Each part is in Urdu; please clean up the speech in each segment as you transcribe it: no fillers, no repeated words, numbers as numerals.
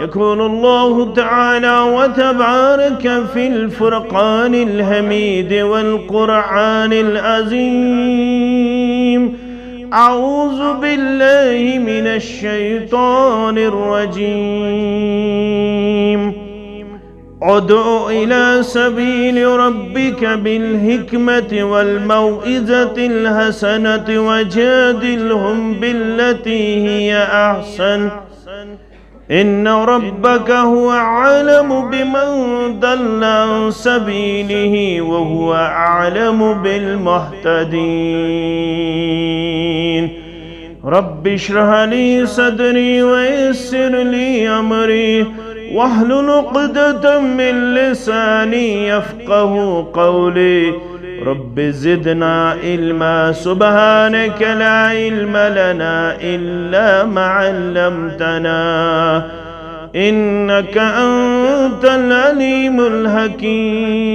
يقول الله تعالى وتبارك في الفرقان الحميد والقرآن العظيم أعوذ بالله من الشيطان الرجيم ادع إلى سبيل ربك بالحكمة والموعظة الحسنة وجادلهم بالتي هي أحسن إن ربك هو أعلم بمن ضل عن سبيله وهو أعلم بالمهتدين رب اشرح لي صدري ويسر لي أمري واحلل عقدة من لساني يفقه قولي رب زدنا علما سبحانك لا علم لنا إلا ما علمتنا إنك أنت العليم الحكيم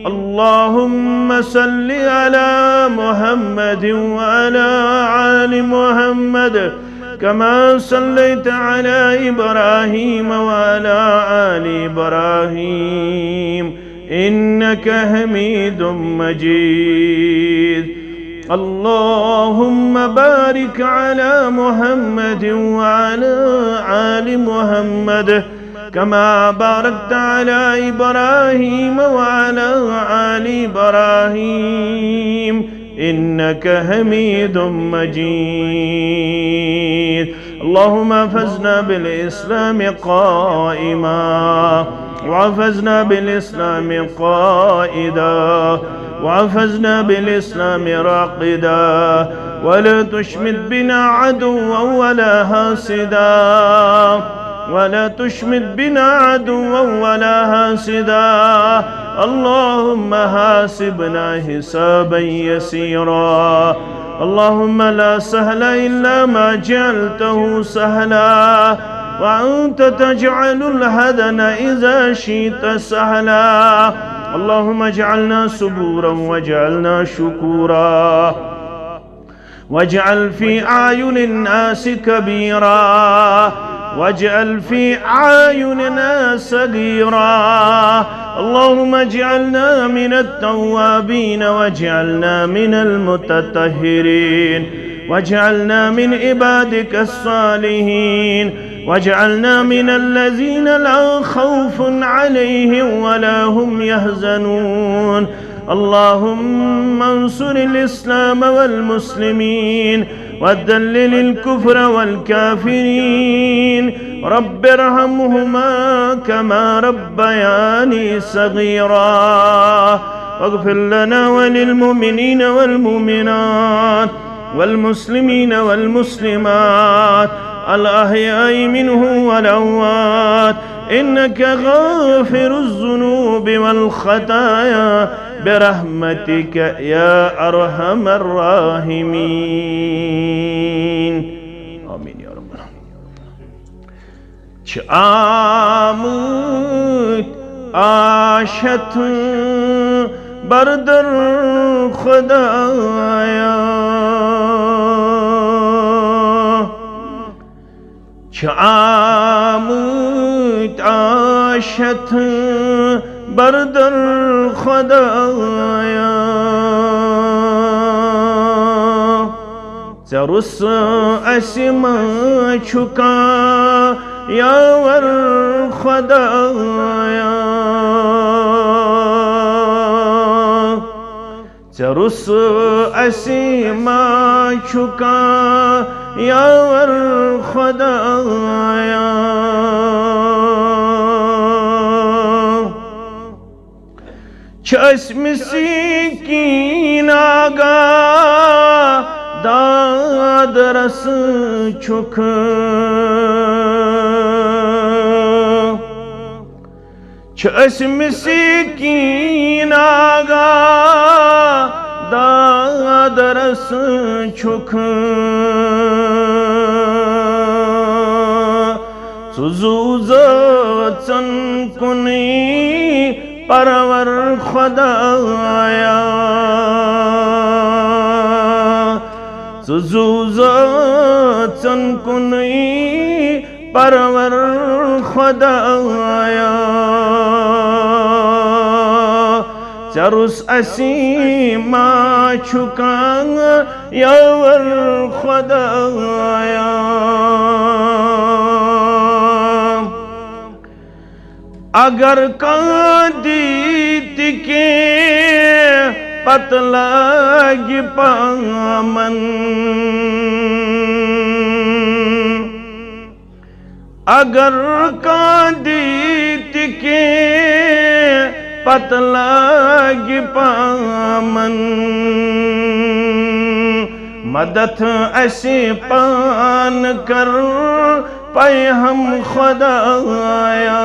اللهم صل على محمد وعلى آل محمد كما صليت على إبراهيم وعلى آل إبراهيم إنك حميد مجيد اللهم بارك على محمد وعلى آل محمد كما باركت على إبراهيم وعلى آل إبراهيم إنك حميد مجيد اللهم احفظنا بالإسلام قائما وحفظنا بالإسلام قائدا وحفظنا بالإسلام راقدا ولا تشمت بنا عدوا ولا حاسدا ولا تشمت بنا عدوا ولا حاسدا اللهم حاسبنا حسابا يسيرا اللهم لا سهل إلا ما جعلته سهلا وأنت تجعل الهدن إذا شئت سهلا اللهم اجعلنا صبورا واجعلنا شكورا واجعل في أعين الناس كبيرا واجعل في أعيننا صغيرا اللهم اجعلنا من التوابين واجعلنا من المتطهرين واجعلنا من عبادك الصالحين واجعلنا من الذين لا خوف عليهم ولا هم يحزنون اللهم انصر الإسلام والمسلمين وذلل الكفر والكافرين رب ارحمهما كما ربياني صغيرا واغفر لنا وللمؤمنين والمؤمنات والمسلمين والمسلمات الأحياء منهم والأموات إنك غافر الذنوب والخطايا برحمتك يا أرحم الراحمين آمين يا رب آمد آشت بردر خدایا آمد آشت بردر خدایا زرس اسما چکا یاور خدایا زرس اسما چکا یاور خدایا چشم سکین آگا داد رس چک چشم سکین آگا داد رس چک سوزوزن کنی پرور خدایا سوزوزن کنی پرور خدایا چرس اسیما چھکان یاور خدایا اگر کاندیت کے پتلاگ پامن اگر کاندیت کے پتلاگ پامن مدد ایسے پان کر پائے ہم خدایا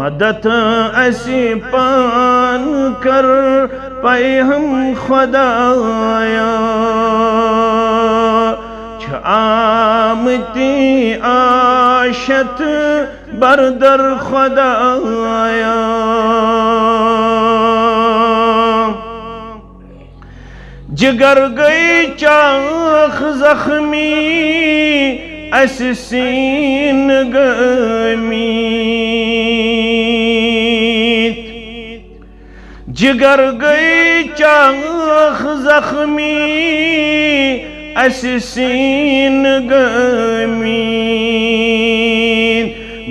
مدد ایسی پان کر پائے ہم خدایا چھامتی آشت بردر خدایا جگر گئی چاخ زخمی اس سین گمیت جگر گئی چاخ زخمی اس سین گمیت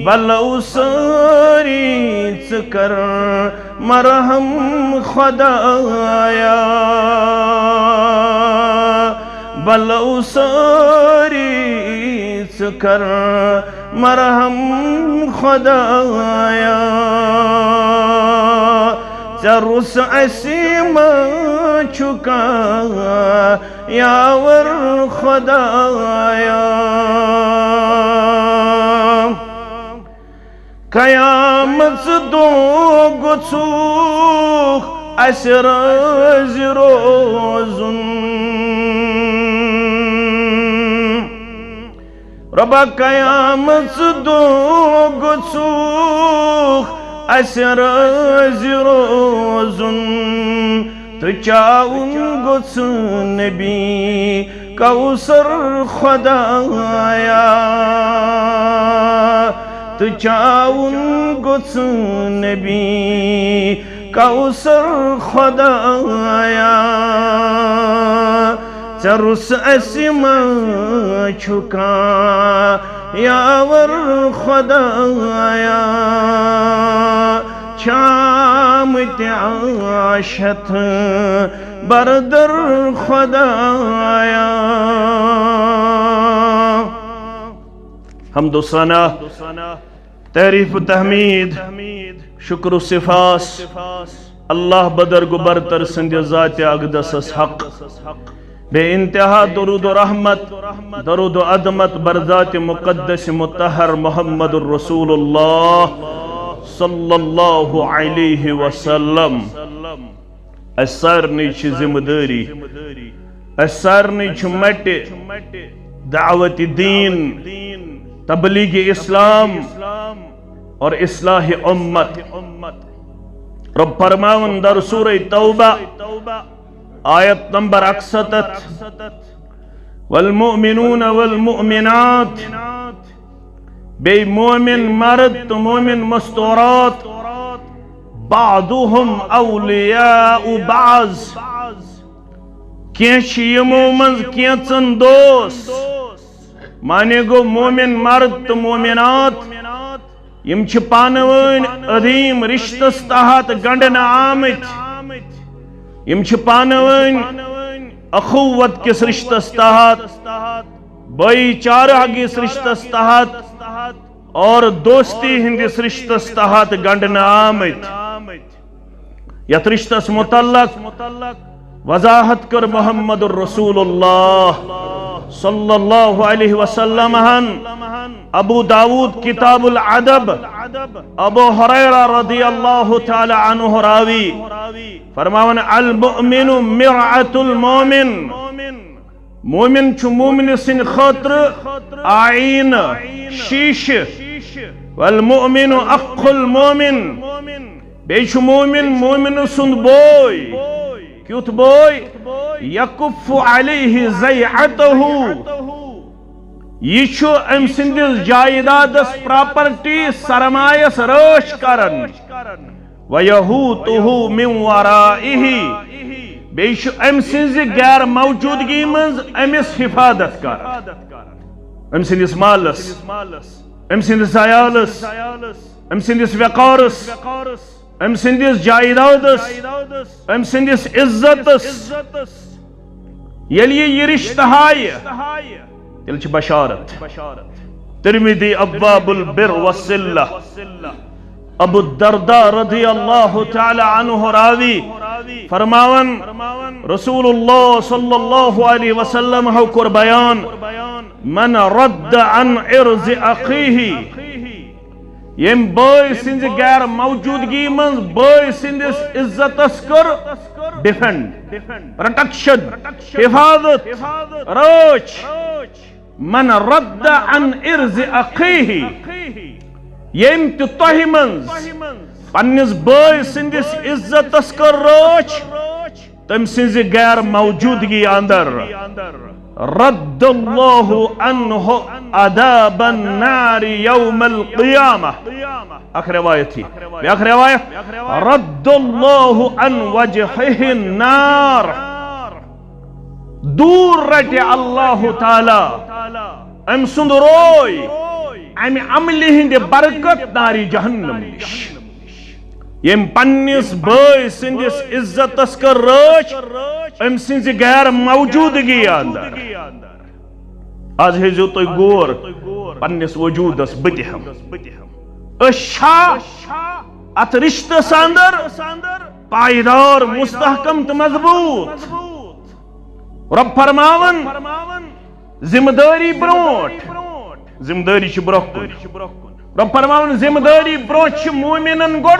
بلو ساری چکر مرہم خدایا بلو ساری چکر مرہم خدایا چرس اسیما چھکا یاور خدایا قیامت دو گچوخ اس روز روزن رب قیامت دو گسوخ اس روز روزن تچاؤن گس نبی کوثر خدایا تچاؤن گس نبی کوثر خدایا چرس اسما چھکا یاور خدایا چامت عاشت بردر خدایا حمد و ثنا تعریف و تحمید شکر و صفاس اللہ بدر گو برتر سند ذات اقدس حق بے انتہا درود و رحمت درود و عظمت برذات مقدس مطہر محمد الرسول اللہ صلی اللہ علیہ وسلم اس سارنی چھ ذمہ داری اس سارنی چھ مٹ دعوت دین تبلیغ اسلام اور اصلاح امت رب فرماون در سورہ توبہ آیت نمبر 61 والمؤمنون والمؤمنات بے مومن مرد تو مومن مستورات بعضهم اولیاء بعض کینچ یمو منز کینچن دوست مانے گو مومن مرد تو مومنات یم چھ پانوین عظیم رشتس تحت گنڈن آمت یم چھ پانوین اخوت کس رشتس تحت بھائی چارہ کس رشتس تحت اور دوستی ہندس رشتس تحت گنڈن آمت یت رشتس متعلق وضاحت کر محمد الرسول اللہ صلی اللہ علیہ وسلم ابو داود کتاب العدب ابو حریرہ رضی اللہ تعالی عنہ راوی فرماون المؤمن مرعۃ المؤمن مومن چھ مومن سن خاطر آئین شیش والمؤمن اخ المؤمن بے چھ مومن مومن سن بوئی کیوت بوئی یکف علیہ زیعتہو یہ چھو ام سندس جائیدادس پراپرٹی سرمایس روش کرن ویہوتہو من ورائہی بے چھو ام سندس غیر موجودگی منز امس حفاظت کرن ام سندس مالس ام سندس عیالس ام سندس وقارس ام سندس جائیدادس ام سندس عزتس یلی یہ رشتہ ہائے تیل چھ بشارت ترمذی ابواب البر والصلہ ابو الدرداء رضی اللہ تعالی عنہ راوی فرماون رسول اللہ صلی اللہ علیہ وسلم ہو کر بیان من رد عن عرض اخیہ یم بھائی سندس غیر موجودگی منز بھائی سندس عزتس کر ڈیفنڈ پروٹیکشن حفاظت روچ من رد عن عرض اخیہ یم تہ منز پنس بھائی سندس عزتس کر روچ تم سنز غیر موجودگی اندر رد اللہ عنہ عذاب النار یوم القیامہ آخر روایت تھی آخر روایت رد اللہ عن وجہہ النار دور رٹ اللہ تعالی ام سند روی ام عملی ہند برکت ناری جہنم نش یم پنس بھائی سندس عزتس کر روچ ام سنز غیر موجودگی اندر آج ہیزو تو گور پنس وجودس بتہم اشا ات رشتس اندر پائیدار مستحکم تو مضبوط رب فرماون ذمہ داری بروٹ ذمہ داری چھ برکن رب فرماون ذمہ داری بروٹ چھ مومنن گوڑ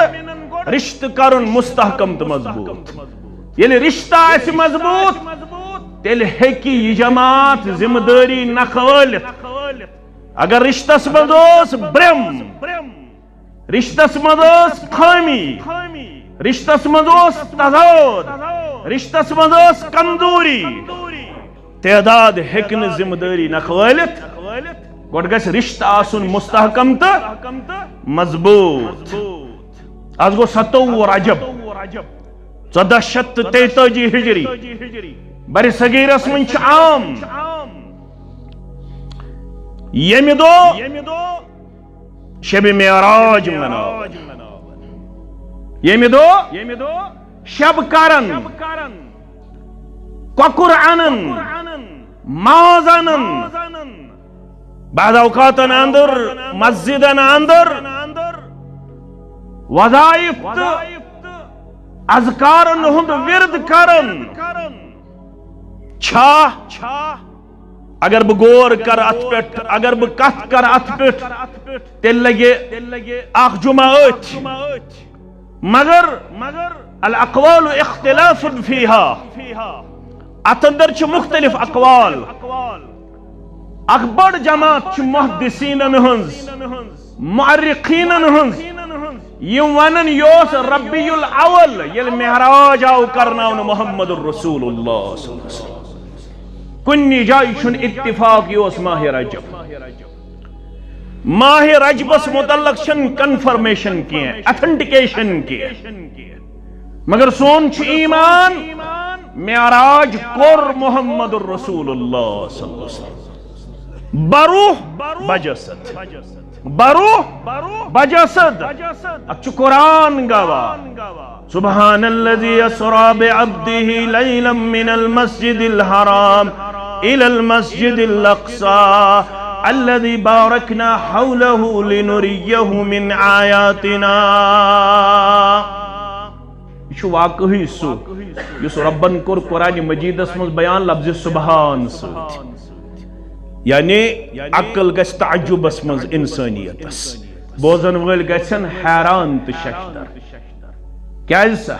رشتہ کرن مستحکم تو مضبوط. یل رشتہ آس مضبوط تیل ہیکی یہ جماعت ذمہ داری نکھوالت. اگر رشتس مز برم، رشتس مز خامی، رشتس مز تضاد، رشتس مز کمزوری، تعداد ہیکن ذمہ داری نکھوالت. گوڑ گژھِ رشتہ آسن مستحکم تو مضبوط. آج گو 27 رجب 1443 ہجری بر صغیرس من عام. یمی دو شب معراج مناون. یمی دو شب کرن، کۄکُر انن، ماز انن، بعض اوقاتن اندر مسجدن اندر وظائف تو اذکارن ہند ورد کرن. چھا اگر بہ غور کر ات پہ، اگر بہ کت کر ات پہ تیل لگے اخ جمعہ ات. مگر الاقوال اختلاف فیہا، ات اندر چھ مختلف اقوال. اخ بڑ جماعت چھ محدثین ہنز، معرخین ہنز، یم ونن یوس ربیع الاول یل معراج آو کرناون محمد الرسول اللہ صلی اللہ علیہ وسلم. کنی جائی چھن اتفاق یوس ماہ رجب. ماہ رجبس متعلق چھن کنفرمیشن کیے، اتھنٹیکیشن کیے، مگر سون چھ ایمان معراج کور محمد الرسول اللہ صلی اللہ علیہ وسلم. بروح بجسد، بروح بجسد. اچھ قرآن گواہ سبحان الذي اسرى بعبده ليلا من المسجد الحرام الى المسجد الاقصى الذي باركنا حوله لنريه من آياتنا. یہ واقعی سو یس ربن کور قرآن مجید مز بیان لفظ سبحان ست. یعنی عقل گژھِ تعجبس مز انسانیتس، بوزن ول گژھن حیران تو ششدر. کیازِ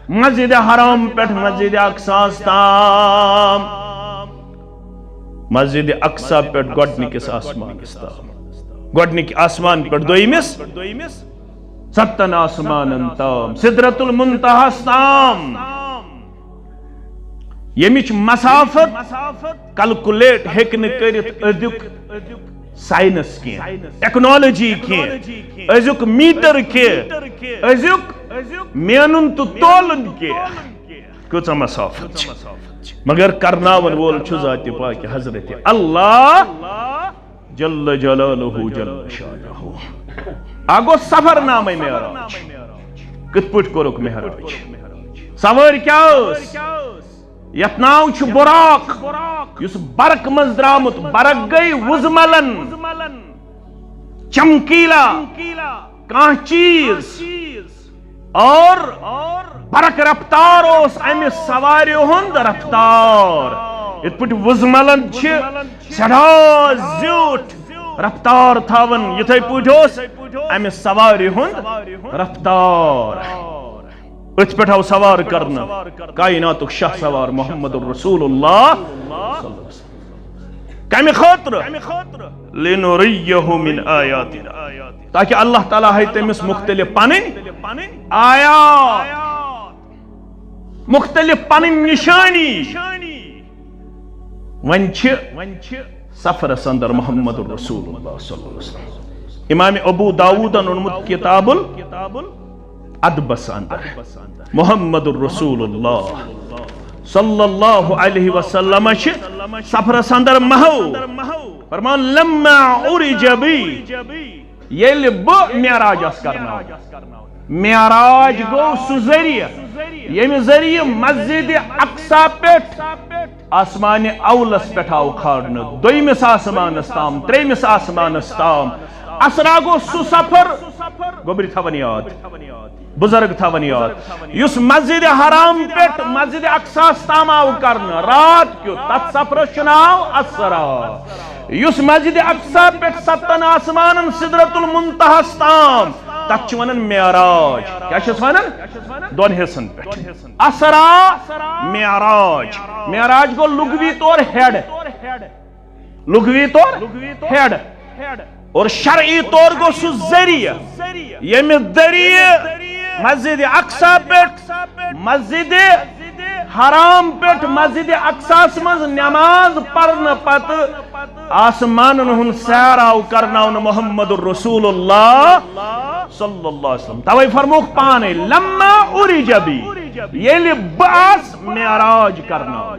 مسجد حرام پہ مسجد اقصا تام، مسجد اقصا پہ گۄڈنِکِس آسمانس تام، گۄڈنِکہِ آسمان پہ دویمِس 7 آسمانن تام، سدرۃ المنتہاس تام. یمچ مسافت کلکولیٹ ہیکن کرت ازیک سائنس کی، ٹیکنالوجی کی، ازیک میٹر کی، ازیک مینن تو تولن کی کچھ مسافت. مگر کرناون وول چھ ذات پاک حضرت اللہ جل جلالہ جل شانہ. آگو سفر نام معراج. کت پٹ کورک معراج؟ سوار کیا یت ناو چھ براق، یس برق مز درامت. برق گئی وزملن، چمکیلا کان چیز، اور برق رفتار اس امہ سواریو ہند رفتار. ات پٹ وزملن چھ سڑا زیوٹ رفتار تھاون، یتھے پٹ اس امہ سواری ہند رفتار. ات پہ سوار کرنا کائنات شاہ سوار محمد الرسول اللہ کمی خاطر لنریہ من آیاتنا، تاکہ اللہ تعالیٰ ہے تمس مختلف پنن آیات، مختلف پنن نشانی. ونچ سفر اندر محمد الرسول اللہ صلی اللہ علیہ وسلم. امام ابو داود انمت کتاب ادبس اندر محمد الرسول اللہ صلی اللہ علیہ وسلم سفر اندر مہو فرمان لما عرج بی یل بہ معراج اس کرنا. معراج گو سو ذریعہ یم ذریعہ مسجد اقصا پٹ آسمان اولس پٹ آو کھارن، دویمس آسمانس تام، تریمس آسمانس تام. اسرا گو سو سفر گوبری تھاون یاد، بزرگ تھاون یاد، یس مسجد حرام پٹ مسجد اقصا تام آو کرن رات کیو، تت سفرس ناو اسرا. یس مسجد اقصا پٹ 7 آسمانن سدرۃ المنتہاس تام تتھ چھ ونان معراج کیا چھس ونان دون حصن پہ اسرا معراج معراج گو لغوی طور ہیڈ لغوی طور ہیڈ اور شرعی طور گو سو ذریعہ یم ذریعہ مسجد اقصا پہ مسجد حرام پہ مسجد اقصا مز نماز پڑھنے پتہ آسمان ہن سیر آو کرنا محمد رسول اللہ صلی اللہ علیہ وسلم توے فرموک پانے لما عرج بی یل باس معراج کرنا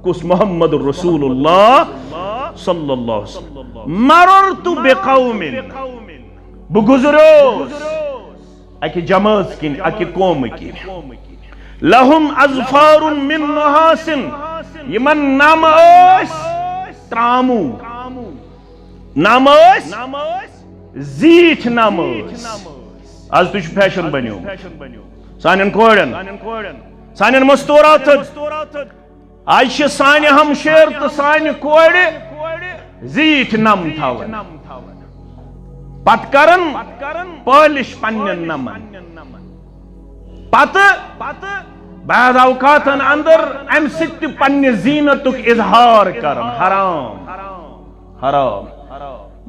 کس محمد رسول اللہ صلی اللہ علیہ وسلم مررت بقوم بگزروس اکی جماعت کن اکی قوم کن لہم اظفار من نحاس یمن نام اس ترامو نام اس زیٹ نام اس آج تجھ فیشن بنیو سانین کوڑن سانین مستورات آج چھ سانی ہمشیر تو سانی کوڑ زیٹ نام تھاون پت کرن پالش پنن نمن پت بعض اوقات اندر ام ست پنہ زینتک اظہار کرن حرام حرام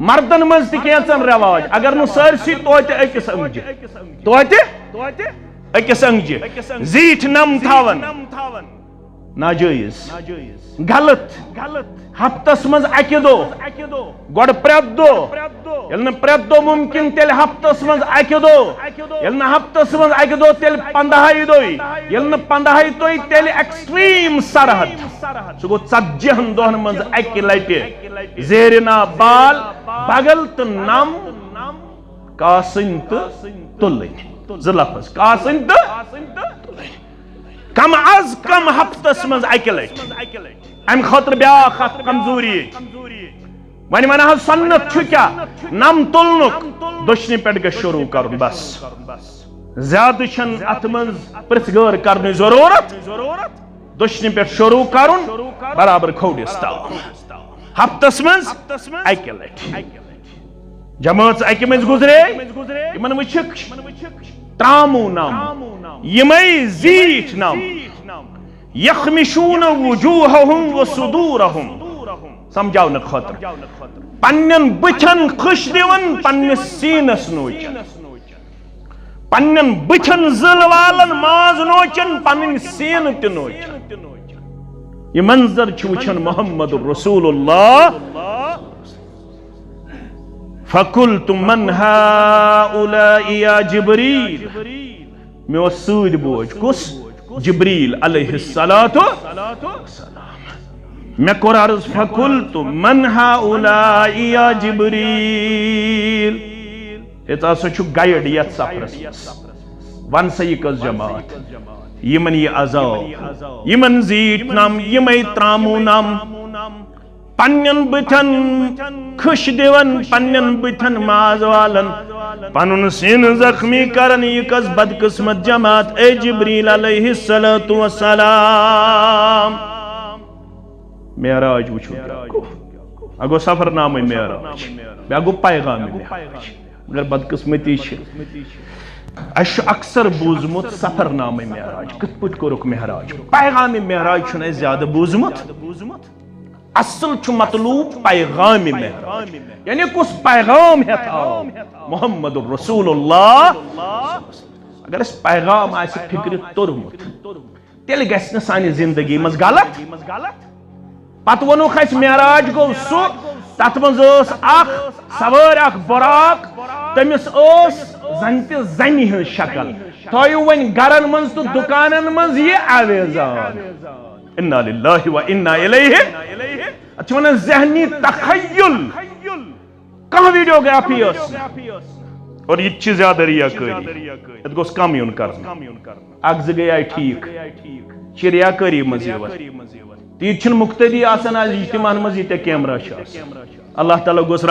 مردن مز تینچن رواج اگر نو سرسی توتہ اکس انگجہ توتہ اکس انگجہ زیٹ نم تھاون ناجائز غلط ہفتس مز اکہ دو گوڑ پریت دو یل پریت دو ممکن تیل ہفتس مز اکہ دو یل ہفتس مز اکہ دو تیل 15 دوئی یل 15 دوئی تیل ایکسٹریم سرحد سو گو 40 دہن مز اکہ لٹہ زیرنا بال بغل تو نم کاسن تو تلن زلفظ کاسن تو کم از کم ہفتس مز اکہ لٹ ام خاطر بیاکھ کمزوری ون ون سنت چھ کیا نم تلنک دشنی پہ گھ شروع کرن بس زیادہ چھ ات مز پرژغور کرنے ضرورت دشنی پہ شروع کرن برابر کھوڑس تل ہفتس مز اکہ لٹ جماعت اکہ مز گزرے یمن وچھک ترامو نام یمے زیٹ نام یخمشون وجوہہم وصدورہم سمجھاؤن خاطر پنن بچن خش دیون پنس سینس نوچن پنن بچن زل والن ماز نوچن پنن سین تہ نوچن یہ منظر چھ وچھن محمد رسول اللہ فقلت من هؤلاء یا جبریل میں سود بوجھ کس جبریل علیہ السلام میں کور عرض فقلت من هؤلاء یا جبریل اتا سو چھ گائیڈ یت سفرس ون سا یہ کس جماعت یمن یہ عذاب یمن زیٹ نام یمن ترامو نام پنن بتن خش دیون پنن بتن ماز والن پنن سین زخمی کرن یہ کس بدقسمت جماعت اے جبریل علیہ السلام معراج وچھو اگو سفر نام معراج اگو پیغام معراج مگر بدقسمتی اش اکثر بوزمت سفر نام معراج کت پٹ کورک معراج پیغام معراج چھنے زیادہ بوزمت اصل چھ مطلوب پیغام معراج یعنی کس پیغام ہے تھا محمد رسول اللہ اگر اس پیغام آئے فکر ترمت تیل گھس سانی زندگی مز غلط پت ونو خیس معراج گو سو تت مز اخ سوار اخ براق تمس زنت زنی ہن شکل تھو ون گرن مز تو دکانن مز یہ آویزان انا للہ و انا الیہ اچھا ونن ذہنی تخیل کہاں ویڈیوگرافی اس اور یہ چیز زیادہ ریاکاری ات گوس کم یون کرنا اگز گئی ٹھیک چھ ریاکاری مزیور تیت چھن مقتدی آسان آج اجتماع مزید کیمرہ شاس اللہ تعالیٰ گوس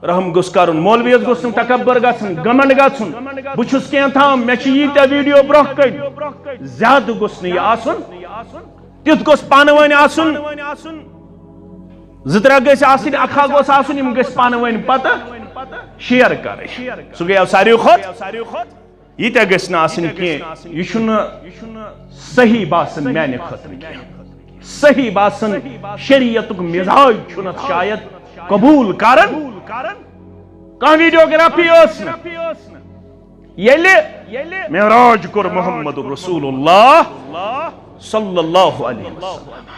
رحم گوس کرن مولویت گوس تکبر گژھن گمنڈ گژھن بچھس کین تھام میں چھ یہ ویڈیو برونٛہہ کن زیادہ گوس نہ آسن تیت گوس پانہٕ ؤنۍ آسن زٕ ترٛےٚ گژھِ آسٕنۍ اکھا گوس آسن یم گژھِ پانہٕ ؤنۍ پتہ شیئر کر سہ گیا ساروی کھت یہ گھن آسن کی یہ صحیح باسن میانہ خاطر کی صحیح باسن شریعت مزاج چھنت شاید قبول کرن کان ویڈیوگرافی یلی معراج کر محمد رسول اللہ صلی اللہ علیہ وسلم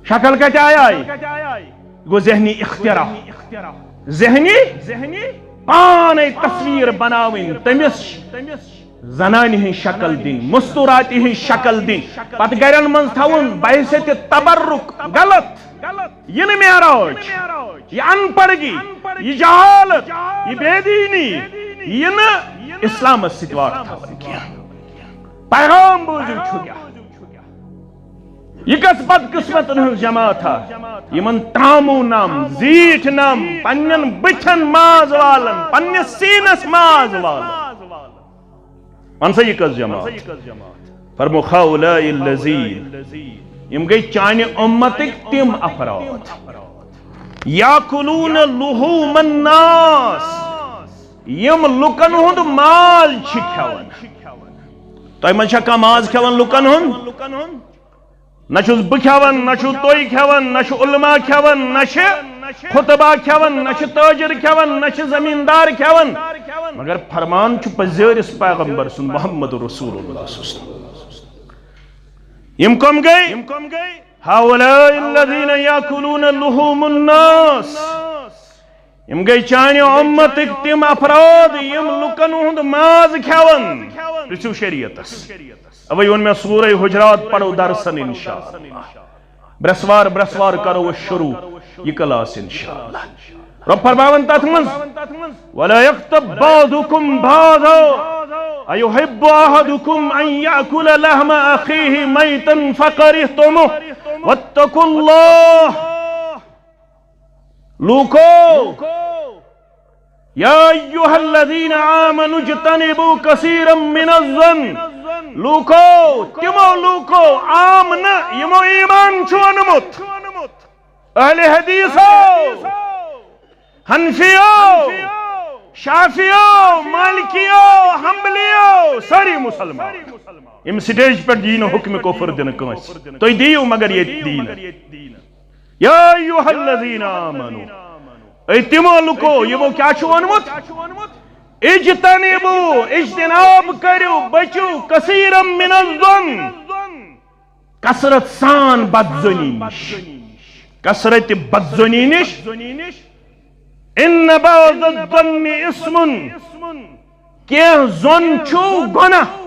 شکل کت آئی گو ذہنی اختراع ذہنی پانے تصویر بناوین تمس زنان ہن شکل دین مستورات ہن شکل دین پت گرن من تھون بحثیت تبرک غلط یہ معراج یہ ان پڑھگی یہ جہالت یہ بے دینی یہ اسلام ستوار تھون کیا پیغام بوزو چھگیا یہ کس بد قسمت جماعت تھا یمن تامو نام زیٹ نام پنن بچن ماز والن پنن سینس ماز والن من سے یہ کس جماعت فرمو خاولائی اللذین یم گئی چانی امتک تم افراد یاکلون لحوم الناس یم لکن ہند مال چھ کھون تو من چھا ماز کھون لکن ہند نہ چھس بہ کھون نہ چھو توئی کھون نہ چھ علماء کھون نہ چھ خطبہ کھون نہ چھ تاجر کھون نہ چھ زمیندار کھون مگر فرمان چھ پزیرس پیغمبر سن محمد رسول اللہ صلی اللہ علیہ وسلم یم کم گئی ہاولاء الذین یاکلون لحوم الناس یم گئی چانی امتک تم افراد یم لکن ہند ماز کھون رسو شریعتس اوی ان میں سورہ حجرات پڑھو درسن انشاءاللہ برسوار کرو شروع یہ کلاس انشاءاللہ رب فرماون تات من ولا یکتب بعضکم بعضا ایحب احدکم ان یأکل لحم اخیہ میتا فکرہتموہ واتقوا اللہ لوکو یا ایوہ الذین آمنوا اجتنبوا کثیرا من الظن لوکو تمو لوکو آمنا یمو ایمان چھونمت اہل حدیثو حنفیو شافیو مالکیو حنبلیو ساری مسلمان ام سٹیج پر دین و حکم کفر دن کنس تو دیو مگر یہ دین یا ایوہ الذین آمنوا اے تمو لوکو یمو کیا چھونمت اجتنبو اجتناب کرو بچو کثیرا من الظن کثرت سان بدزنی نش کثرت بدزنی نش ان بعض الظن اسم کہ زن چھو گناہ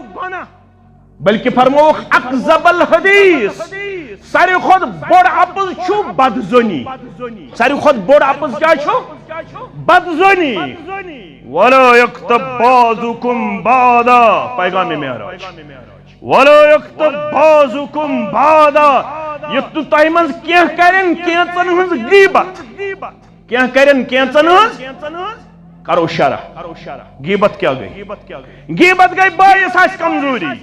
بلکہ فرموخ اقذب الحدیث ساری خود بڑ اپز چھو بدزنی ساری خود بڑ اپز کیا چھو بدزنی وَلَا يَكْتَبْ بَعْضُكُمْ بَعْضًا پیغام معراج وَلَا يَكْتَبْ بَعْضُكُمْ بَعْضًا یہ تو تائمنز کیا کرن کینچن ہنز غیبت کیا کرن کینچن ہنز کرو شرح غیبت کیا گئی غیبت گئی باعث آس کمزوری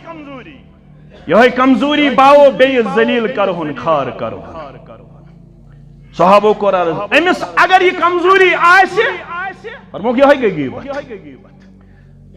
یہ کمزوری باو بے ذلیل کرہن خار کرہن صحابوں کو عرض امس اگر یہ کمزوری آئے فرموک یہ گئی غیبت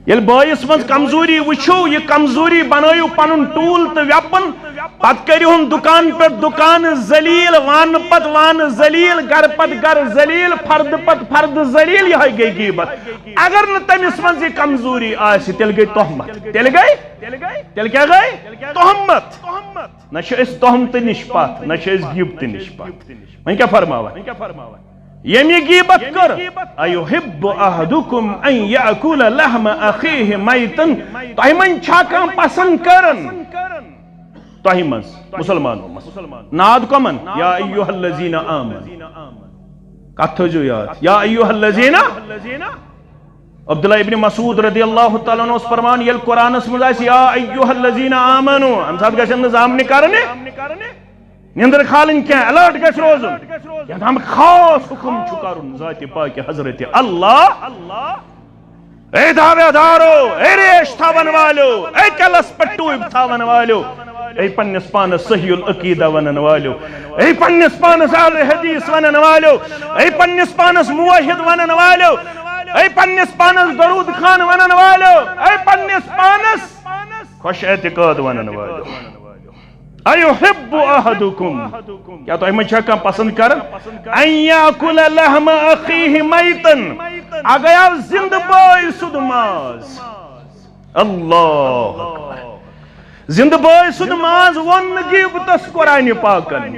یل باعث من کمزوری وچھو یہ کمزوری بنائیو پنن ٹول تو ویپن پت کریہن دکان پر دکان ذلیل وان پت وان ذلیل گر پت گر ذلیل فرد پت فرد ذلیل یہ گئی غیبت اگر نہ تمس من یہ کمزوری آئے تیل گئی تہمت تیل کیا گئی تہمت نہ اس تہمت نش پات نہ اس غیبت نش پات وہیں کیا فرماوا یمی غیبت کر ایحب احدکم ان یأکل لحم اخیہ میتن تہمن چھاکاں پسند کرن تہمن مسلمانوں ناد کمن یا ایوہ الذین آمن کتھو جو یاد یا ایوہ الذین عبداللہ ابن مسعود رضی اللہ تعالیٰ عنہ اس فرمان یل قرآن اس مزائس یا ایوہ الذین آمنو ہم ساتھ گشن نظام نکارنے نیندر خالن کیا الرٹ گش روزن یا ہم خاص حکم چکارن ذات پاک حضرت اللہ اے دعوے دارو اے ریش تھاون والو اے کلس پٹو تھاون والو اے پنس پانس صحیح العقیدہ ونن والو، اے پنس پانس اہل حدیث ونن والو، اے پنس پانس موحد ونن والو، اے پنس پانس درود خان ونن والو، اے پنس پانس خوش اعتقاد ونن والو. ایحب احدکم، کیا تو احمد شاہ پسند کرن ان یاکل لحم اخیہ میتن، اگیا زند بوئی سد ماز. اللہ اکبر، زند بوئی سد ماز ون غیبتس قرآن پاکن.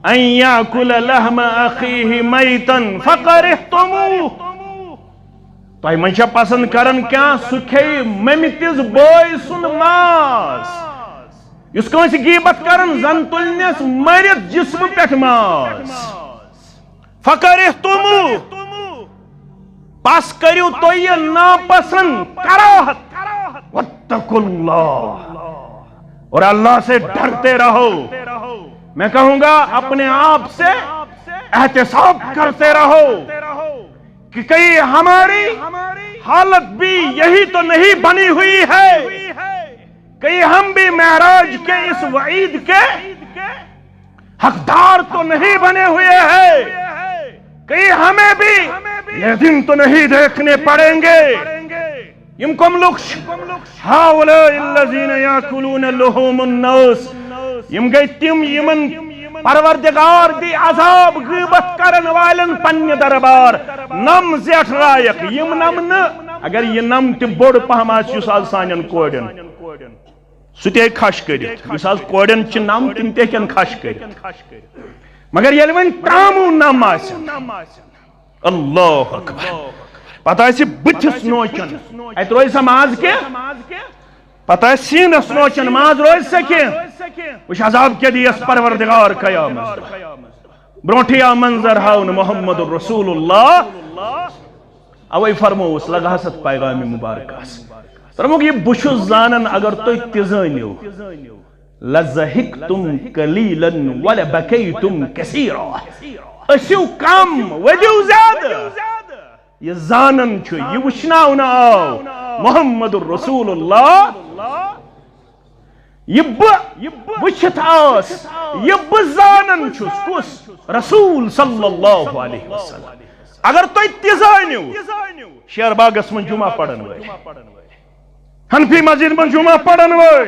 ان یاکل لحم اخیہ میتن فکرہتموہ، تو احمد شاہ پسند کرن کیا سکھے ممتز بوئی سن ماز. اس کو اسی غیبت کرن زن تلنس مرد جسم پیٹھ ماز. فکرہتموہ، پس کریو تو یہ ناپسند کراہت. واتقوا اللہ، اور اللہ سے ڈرتے رہو. میں کہوں گا اپنے آپ سے احتساب کرتے رہو کہ کہیں ہماری حالت بھی یہی تو نہیں بنی ہوئی ہے، کہیں ہم بھی معراج کے اس وعید کے حقدار تو نہیں بنے ہوئے ہیں، کہیں ہمیں بھی یہ دن تو نہیں دیکھنے پڑیں گے. یم کم لوگ ہاؤلاء الذین یاکلون لحوم الناس، یم گئی تم یمن پروردگار دی عذاب غیبت کرن والن پنہ دربار نم زیٹھ لائق. یم نم نہ، اگر یہ نم تہ بوڑ پہم آس آز سانن کوڑن سہ تہ کھش کرت، اس آز کوڑن چھ نم تم تہ ہیکن کھش کرت، مگر یل ون ترامو نم آسن. اللہ اکبر، پتہ آسہ بتھس نوچن ات روز سا ماز کے، پتہ آسہ سینس نوچن ماز روز سا کی. وچ عذاب کے دیس پروردگار قیامت برونٹھی آ منظر ہاؤن محمد رسول اللہ. اوے فرموس لگا حسد پیغام مبارکاس، فرموک یہ بشو زانن اگر تو اتزانیو لزہکتم قلیلا ولبکیتم کثیرا. اسیو کم ودیو زیادہ، یہ زانن چھو، یہ وشناؤنا آو محمد الرسول اللہ. یہ وچھت آس، یہ بزانن چھوس کس رسول صلی اللہ علیہ وسلم. اگر تو اتزانیو شیر باغس من جمعہ پڑھن وے، حنفی مسجد من جمعہ پڑھن وے،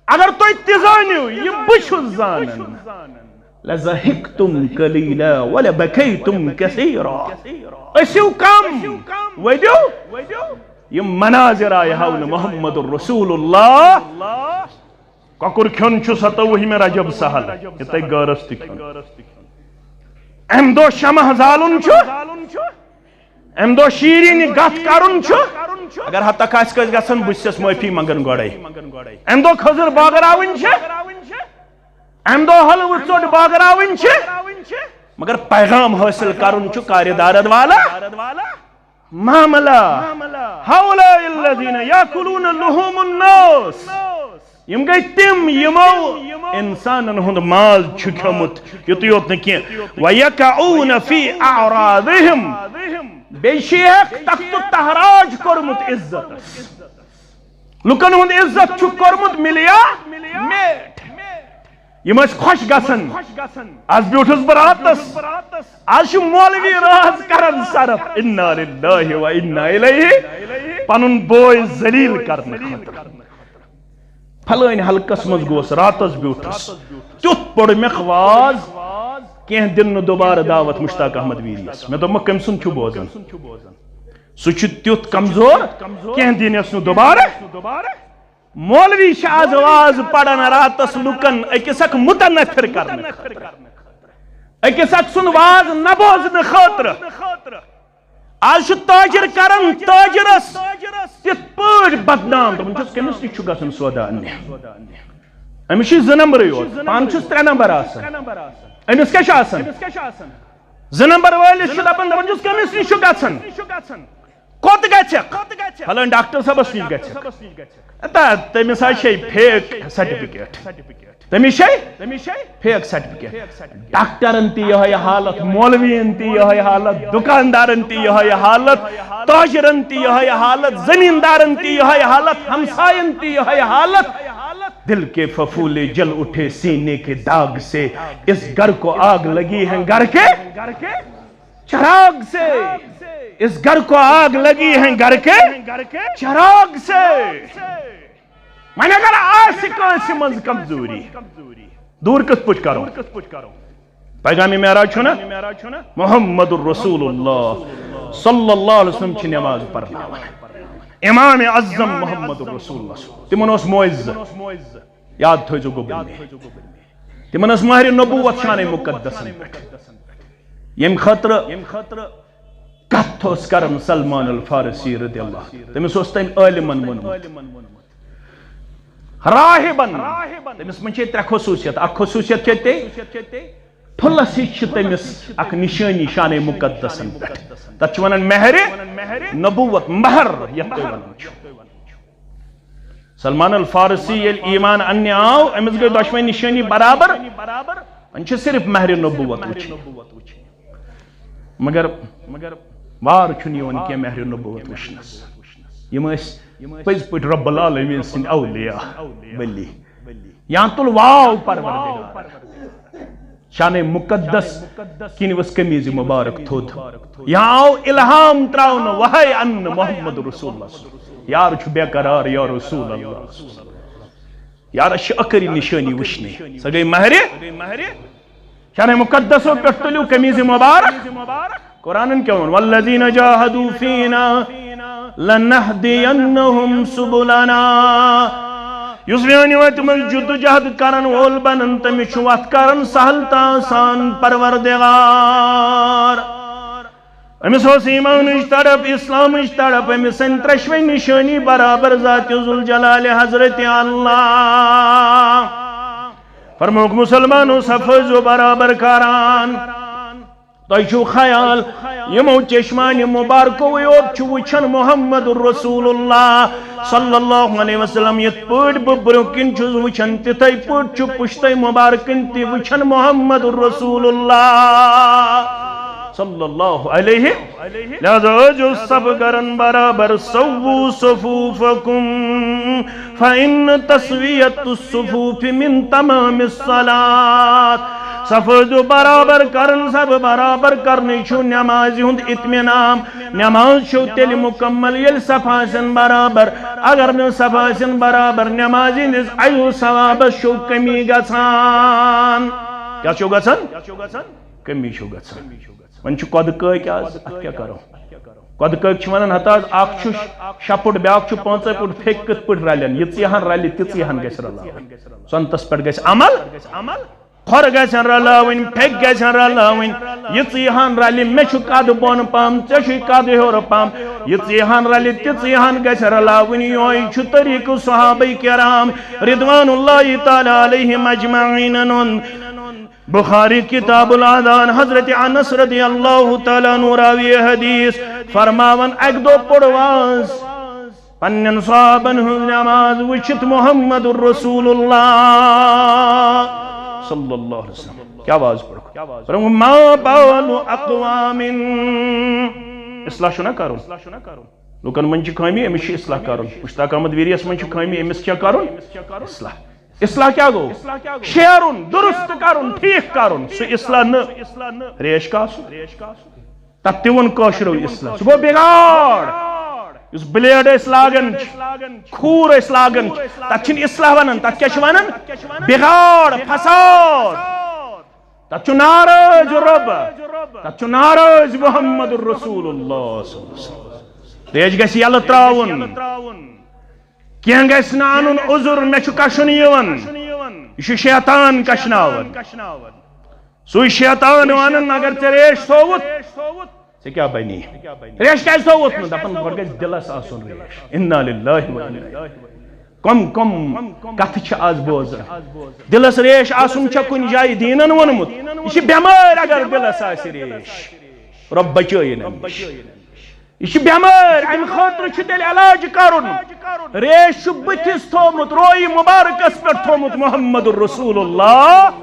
اگر تو اتزانیو یہ بچھس زانن لزہکتم قلیلا ولبکیتم کثیرا. اسیو کم ودیو یہ مناظر آئے ہاؤن محمد الرسول اللہ. ککر کھن چھ 27 رجب سہل یہ تے گارس تہ کھن. ام دو شمع زالن چھ، ام دو شیرین گت کرن چھ، اگر حتی کاس کس گژھن بس معافی منگن گوڑے. ام دو خضر باغراون چھ، ام دو حلوہ ژوٹ باغراون چھ، مگر پیغام حاصل کرن چھ کاردارد والا معاملہ. ہاؤلاء الذین یاکلون لحوم الناس، یم گئی تم یمو انسانن ہند مال چھ کھیومت. یوت یوت نہ کی ویقعون فی اعراضہم، بیشیک تخت تحراج کرمت عزت، لکن ہند عزت چھ کرمت ملیا میٹ. یم اس خوش گسن آج بیوٹھس براتس، آج مولوی راز کرن صرف انا للہ و انا الیہ پنن بوئے ذلیل کرنے خاطر. پھلائن حلقس مز گوس راتس بیوٹھس، تیت پڑ مخواز کہیں دن دوبارہ دعوت مشتاق احمد ویریس. میں دوپمک کم سن چھو بوزن، سہ چھ تیت کمزور کہیں دن اس دوبارہ. مولوی شاز واز پڑھن راتس لکن اکس اک متنفر کرنے، اکس اک سن واز نبوزن خاطر. آج تاجر کرن تاجرس تت پٲٹھۍ بدنام. دپان کمس نش گھن سودا انہ، امس 2 نمبر یوت، پان 3 نمبر آسان. امس کیا آسان 2 نمبر وٲلِس دپان کمس نش گھن، کوت گژھکھ فلان ڈاکٹر صاحبس نش گژھکھ. تمس فیک سرٹیفکیٹ، تمس فیک سرٹیفکیٹ. ڈاکٹرن تہ یہ حالت، مولوین تہ یہ حالت، دکاندارن تہ یہ حالت، تاجرن تہ یہ حالت، زمیندارن تہ یہ حالت، ہمسائن تہ یہ حالت. دل کے پھپھولے جل اٹھے سینے کے داغ سے، اس گھر کو آگ لگی ہے گھر کے چراغ سے، اس گھر کو آگ لگی ہے گھر کے چراغ سے۔ میں نے اگر آسکان سے منز کمزوری دور کس پچھ کرو، پیغامی معراج چھونا محمد الرسول اللہ صلی اللہ علیہ وسلم چھ نماز پڑھنا، امام اعظم محمد الرسول اللہ تمن اس معز یاد تھوزو گوبل میں، تمن اس ماہر نبوت شان مقدس یم خطر کتھ اس کرن سلمان الفارسی رضی اللہ، تمس اس تم عالمن ونمت راہبن، تمس من چھ ترے خصوصیت، اک خصوصیت چھ پھلس ہی تمس اک نشانی شان مقدس پہ تک ونان مہر نبوت مہر یت سلمان الفارسی یل ایمان ان آو امس گئی دشوئی نشانی برابر ان صرف مہر نبوت وچ مگر وار چھن یوان کی مہر نبوت وچنس یم اس پز پٹ رب العالمین سن اولیاء ولی یہاں تل واو پروردگار شان مقدس کین وس قمیض مبارک تھود یہاں آو الہام تراؤن وحی ان محمد رسول اللہ یار چھ بے قرار یا رسول اللہ یار اکری نشانی وشنی سا گئی مہر شان مقدس و پہ تلیو قمیض مبارک قرآن کیا والذین جاہدوا فینا لنہدینہم سبلنا یس ویانی ویت من جد جہد کرن وول بنن تمچ وقت کرن سہل تاسان پروردگار امس ہوس ایمان اش طرف اسلام اش طرف امس ترشوی نشانی برابر ذات ذوالجلال حضرت اللہ فرموک مسلمانو صفز و برابر کاران تو خیال یمو چشمان مبارکو یوب چھ وچھن محمد الرسول اللہ صلی اللہ علیہ وسلم یت پوٹ برکن چھ وچھن تتھائی پوٹ چھ پشتے مبارکن تی وچھن محمد الرسول اللہ صلی اللہ علیہ لہذا جو سب کرن برابر سوو صفوفکم فإن تسویت الصفوف من تمام الصلاة صفد برابر کرن سب برابر کرنی چھو نمازی ہند اطمینام نماز چھو تیل مکمل یل صفاسن برابر اگر نو صفاسن برابر نمازی نز ایو ثواب چھو کمی گسان کیا چھو گسان کمی چھو گسان من چھو قد کئی آز ات کیا کرو قد کئی چھو ونن حتی آز آک چھو شپٹ بیاک چھو 5 پٹ پھیک کت پٹ رالین یتیہن رالی تیتیہن گیس رلاوین سنتس پٹ گیس عمل خور گیسن رلاوین پھیک گیسن رلاوین یتیہن رالی میں چھو قد بون پام چشو قد ہور پام یتیہن رالی تیتیہن گیس رلاوین یوئی چھو طریق صحابہ کرام رضوان اللہ تعالی علیہم اجمعین بخاری کتاب الادان حضرت انس رضی اللہ تعالی نوراوی حدیث فرماون ایک دو پڑواز پنن صحابن ہن نماز وچت محمد الرسول اللہ صلی اللہ علیہ وسلم کیا آواز پڑھو فرمو ما بال اقوام اصلاح شنا کرو لوکن من چھ خامی امس چھ اصلاح کرو مشتاق احمد ویریس من چھ خامی امس کیا کرو اصلاح اصلاح کیا گو شیرن درست کرن ٹھیک کرن سو اصلاح نہ ریش کاسو تب تیون کوشرو اصلاح سو گو بگاڑ اس بلیڈ اس لاگن کھور اس لاگن تب چھن اصلاح ونن تب کیا چھوانن بگاڑ فساد تب چھو نارج رب تب چھو نارج محمد الرسول اللہ صلی اللہ علیہ وسلم ریش گیسی یل تراؤن کیا گیس نانون عذر میں چھو کشن یون یہ شیطان کشناون سوی شیطان وانن اگر تے ریش سووت سے کیا بنی ریش کیا سووت نو دپن گوڑ گیس دلس آسون ریش انا للہ و انا کم کتھ چھ آز بوزن دلس ریش آسون چھ کن جائی دینن ونمت یہ بیمار اگر دلس آس ریش رب بچائین یہ بیمار ام خاطر چھ تیل علاج کرن ریش بتس تھومت روئی مبارکس پر تھومت محمد الرسول اللہ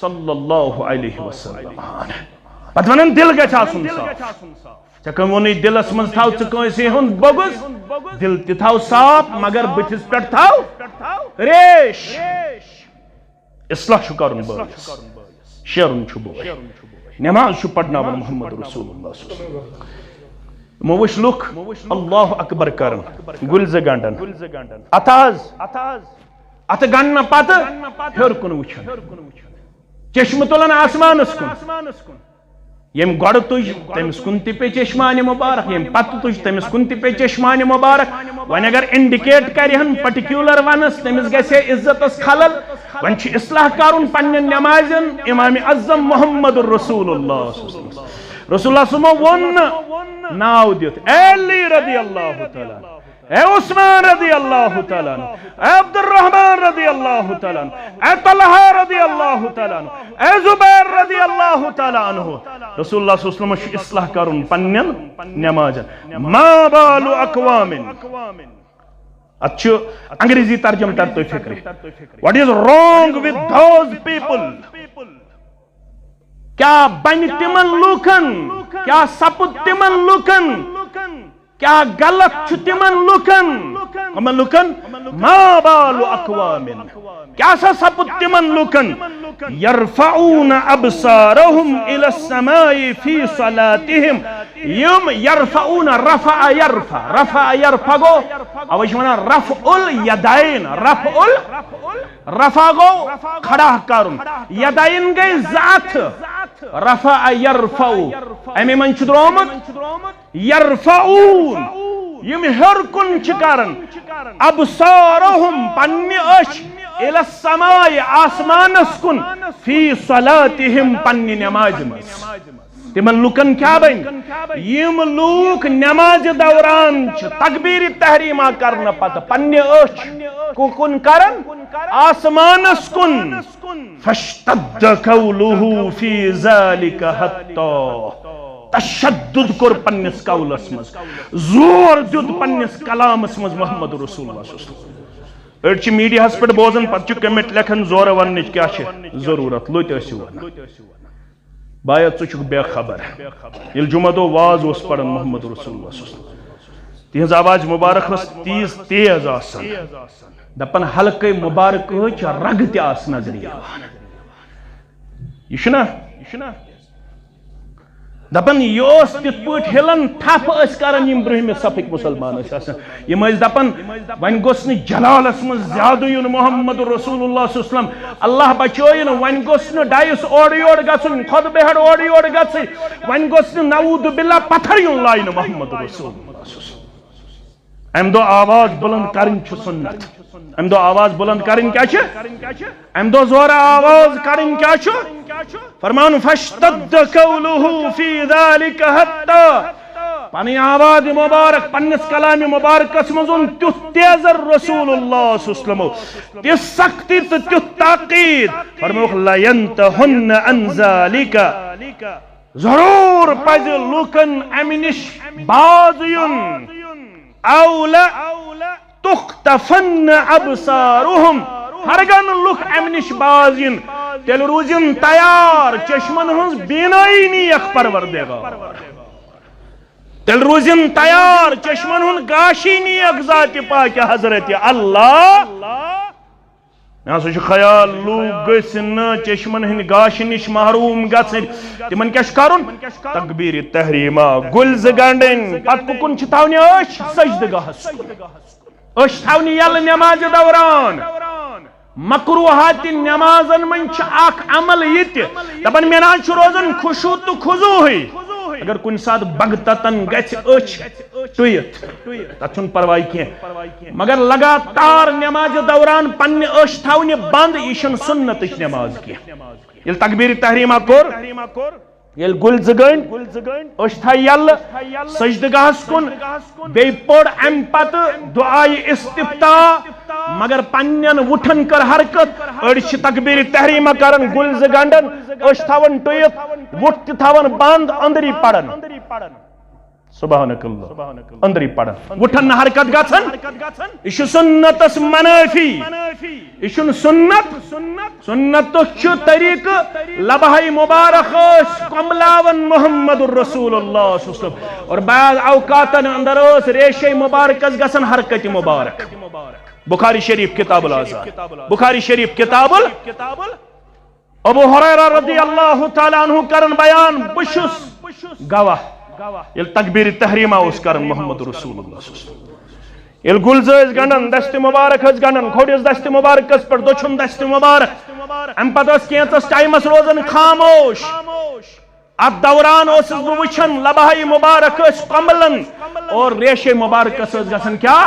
صلی اللہ علیہ وسلم پتہ ونن دل گژھِ آسُن صاف ژےٚ کٔمۍ ووٚنُے دلس منٛز تھاو ژٕ کٲنٛسہِ ہُنٛد بغض دل تہِ تھاو صاف مگر بٕتھِس پٮ۪ٹھ تھاو ریش اصلاح چھُ کرُن بٲیِس شیرُن چھُ بوے نماز چھُ پرناوان محمد رسول اللہ صلی اللہ علیہ وسلم یِمو وٕچھ لُکھ اللہ اکبر کران گُلۍ زٕ گنڈن اتھ گنڈنہٕ پتہٕ ہیوٚر کُن وٕچھان چشمہٕ تُلان آسمانس کُن یم گۄڈٕ تُج تٔمِس کُن تہِ پیٚیہِ چشمانہِ مُبارک یم پتہٕ تُج تٔمِس کُن تہِ پیٚیہِ چشمانہِ مُبارک وۄنۍ اگر انڈِکیٹ کرِہن پٔٹِکیوٗلر ونس تٔمِس گژھِ ہے عزتس خلل وۄنۍ چھُ اصلاح کرُن پننٮ۪ن نمازن امام اعظم محمد رسول اللہ رسول اللہ صلی اللہ ووٚن نہٕ ناو دِتھ اے علی رضی اللہ تعالیٰ اے عثمان رضی اللہ تعالیٰ اے عبد الرحمن رضی اللہ تعالیٰ اے طلحہ رضی اللہ تعالیٰ اے زبیر رضی اللہ تعالیٰ عنہ رسول اللہ صلی اللہ علیہ وسلم چھُ اصلاح کرُن پننٮ۪ن نمازن ما بال اقوام ات چھُ انگریزی ترجمہ تر تُہۍ فکرِ what is wrong with those people کیا بنہِ تِمن لوٗکن کیا سپُد تِمن لوٗکن کیا غلط چھُ تِمن لوٗکن کمن لوٗکن ما بال اقوام کیا سا سپُد تِمن لوٗکن یرفعون ابصارهم الى السماء فی صلاتهم یم یرفعون رفع یرفع گو اوے چھِ ونان رفع الیدین رفع گو کھڑا کرُن یدین گٔے ذات رفع یرفع امی من چھُ درٛومُت یرفعون یم ہیوٚر کُن چھِ کران ابصارهم پننہِ أچھ الى السماء آسمانس کُن فی صلاتهم پننہِ نمازِ منٛز تمن لوٗکن کیا بن یم لوٗکھ نمازِ دوران چھِ تکبیرِ تحریمہ کرنہٕ پتہٕ پننہِ أچھ کُن کران آسمانس کُن فاشتد قوله فی ذلك حتی تشدد کور پننس قولس مز زور دیت پننس کلامس مز محمد رسول اللہ صلی اللہ علیہ وسلم أڑۍ چھِ میڈیاہس پٮ۪ٹھ بوزان پتہٕ چھُ کمنٹ لیکھان زورٕ وننٕچ کیاہ چھِ ضروٗرت لُتہِ ٲسِو ونان بایا ژٕ چھُکھ بے خبر ییٚلہِ جمعہ دۄہ واز اوس پران محمد رسول اللہ صلی اللہ علیہ وسلم تہنٛز آواز مبارک ٲس تیز آسان دپان حلقے مبارکٕچ رگ تہِ آسہٕ نظرِ یِوان یہِ چھُنہ دپان یہِ اوس تِتھ پٲٹھۍ ہِلان تھپھ ٲسۍ کران یِم برٛونٛہمہِ صفٕکۍ مُسلمان ٲسۍ آسان یِم ٲسۍ دپان وۄنۍ گوٚژھ نہٕ جلالس منٛز زیادٕ یُن محمد رسول اللہ صلی اللہ علیہ وسلم اللہ بچٲیِن وۄنۍ گوٚژھ نہٕ ڈایِس اورٕ یورٕ گژھُن خۄد بہڑ اورٕ یورٕ گژھٕنۍ وۄنۍ گوٚژھ نہٕ نعوذ باللہ پتھر یُن لاینہٕ محمد رسول اللہ صلی اللہ علیہ وسلم امہِ دۄہ آواز بلند کرٕنۍ چھُ سُنت امہِ دۄہ آواز بلند کرٕنۍ کیاہ چھِ امہِ دۄہ زورٕ آواز کرٕنۍ کیاہ چھُ فرمان فاشتد قوله فی ذلك حتی پنٕنۍ آواز مبارک پننس کلامِ مبارکس منٛز اوٚن تیُتھ تیزر رسول اللہ صلی اللہ علیہ وسلم تِژھ سختی تہٕ تیُتھ تاکید فرمووُکھ لینتہن عن ذلك ضروٗر پزِ لوٗکن امہِ نِش باز یُن اولا تختفن ابصارهم ہرگن لُکھ امہِ نِش باز یِن تیٚلہِ روٗزِن تیار چشمن ہٕنٛز بینٲیی نیکھ پروردگار تیٚلہِ روٗزِن تیار چشمن ہُنٛد گاشی نیکھ ذاتِ پاکہِ حضرت اللہ مےٚ ہسا چھُ خیال لوٗکھ گٔژھۍ نہٕ چشمن ہٕنٛدِ گاشہِ نِش محروٗم گژھٕنۍ تِمن کیاہ چھُ کرُن تکبیرِ تحریمہ گُلۍ زٕ گنڈٕنۍ پتہٕ کُکُن چھِ تھاونہِ أچھ سجدٕ گاہس أچھ تھاونہِ یلہٕ نمازِ دوران مکروہاتِ نمازن منٛز چھُ اکھ عمل یہِ تہِ دپان مےٚ نہ حظ چھُ روزان خُشوع تہٕ خضوٗعٕے اگر کُنہِ ساتہٕ بغتتن گژھِ أچھ ٹُیِتھ تتھ چھُنہٕ پرواے کینٛہہ مگر لگاتار نمازِ دوران پننہِ أچھ تھاونہِ بنٛد یہِ چھُنہٕ سُنتٕچ نماز کینٛہہ ییٚلہِ تکبیرِ تحریمہ کوٚر ییٚلہِ گُلۍ زٕ گٔنٛڈۍ أچھ تھایہِ یلہٕ سجدٕ گاہس کُن بیٚیہِ پوٚر امہِ پتہٕ دُعایہِ استفتاح مگر پننٮ۪ن وُٹھن کٔر حرکت أڑۍ چھِ تکبیرِ تحریمہ کران گُلۍ زٕ گنڈان أچھ تھاوان ٹُیِتھ وُٹھ تہِ تھاوان بنٛد أنٛدری پران سبحانک اللہ أنٛدری پران وُٹھن نہٕ حرکت گژھان یہِ چھُ سُنتس منٲفی یہِ چھُنہٕ سُنت چھُ طریقہٕ لبہے مبارک ٲسۍ کملہ تراون محمد الرسول اللہ صلی اللہ علیہ وسلم. اور بعض اوقاتن اندر اس ریشے مبارکس گسن حرکت مبارک. بخاری شریف کتاب الازار، بخاری شریف کتاب ابو ہریرہ رضی اللہ تعالی عنہ کرن بیان بشس گواہ یل تکبیر تحریمہ اس کرن محمد رسول اللہ صلی اللہ علیہ وسلم. یل گلزز گنن دست مبارک ہز گنن کھوڑس دست مبارکس پر دچھن دست مبارک ام پتہ کینتس ٹائمس روزن خاموش. ات دوران اس وچھن لبہائی مبارک اس قملن اور ریشے مبارکس گسن کیا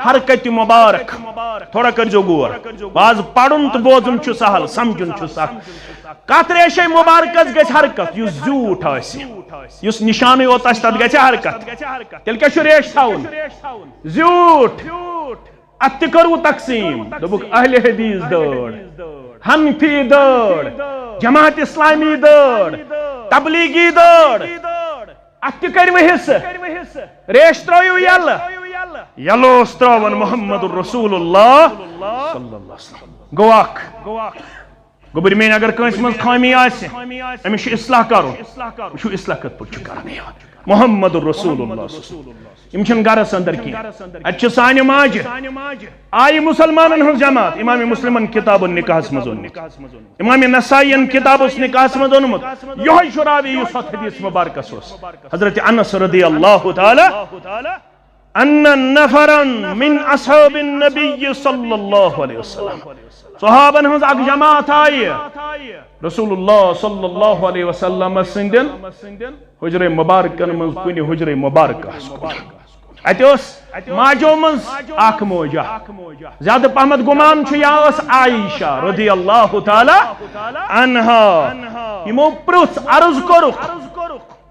حرکت مبارک. تھوڑا کرجو غور، باز پڑھن تو بوزن چھ سہل سمجھن چھ سخت. کت ریشے مبارکس گژھِ حرکت یس زیوٹھ آسہِ یس نشانٕے یوت آسہِ تتھ گژھِ حرکت. تیٚلہِ کیٛاہ چھُ ریش تھاوُن؟ زیوٹھ. اتھ تہِ کٔرو تقسیٖم، دوٚپُکھ اہلِ حدیث دٲڑ، حنفی دٲڑ، جماعت اسلامی دٲڑ، تبلیغی دٲڑ. اتھ تہِ کٔرِو حصہٕ. ریش ترٲیِو یلہٕ، یلہٕ اوس تراون محمد الرسول اللہ صلی اللہ علیہ وسلم. گوٚو اکھ. گوٚو برمین اگر کٲنٛسہِ منٛز خٲمی آسہِ أمِس چھُ اصلاح کرُن. وٕچھِو اصلاح کِتھ پٲٹھۍ چھُ کران محمد الرسول اللہ صلی اللہ علیہ وسلم. یم چھِنہٕ گرس اندر کینٛہہ، اتہِ چھِ سانہِ ماجہِ آیہِ مسلمانن ہٕنٛز جماعت. امام مسلمن کتاب النکاحس منٛز اوٚنمُت، امام نسائین کتابس نکاحس منٛز اوٚنمُت. یہوے چھُ راوی یُس اتھ حدیث مبارکس اوس. حضرت انس رضی اللہ تعالی ان نفرا من اصحاب النبی صلی اللہ علیہ وسلم، صحابن ہنز اک جماعت آئی رسول اللہ صلی اللہ علیہ وسلم سندن حجر مبارکن من کنی حجر مبارکہ اتہ ماجو من اک موجہ زیادہ پہمت گمان یا عائشہ رضی اللہ تعالی عنہا. یمو پرژھ عرض کورُکھ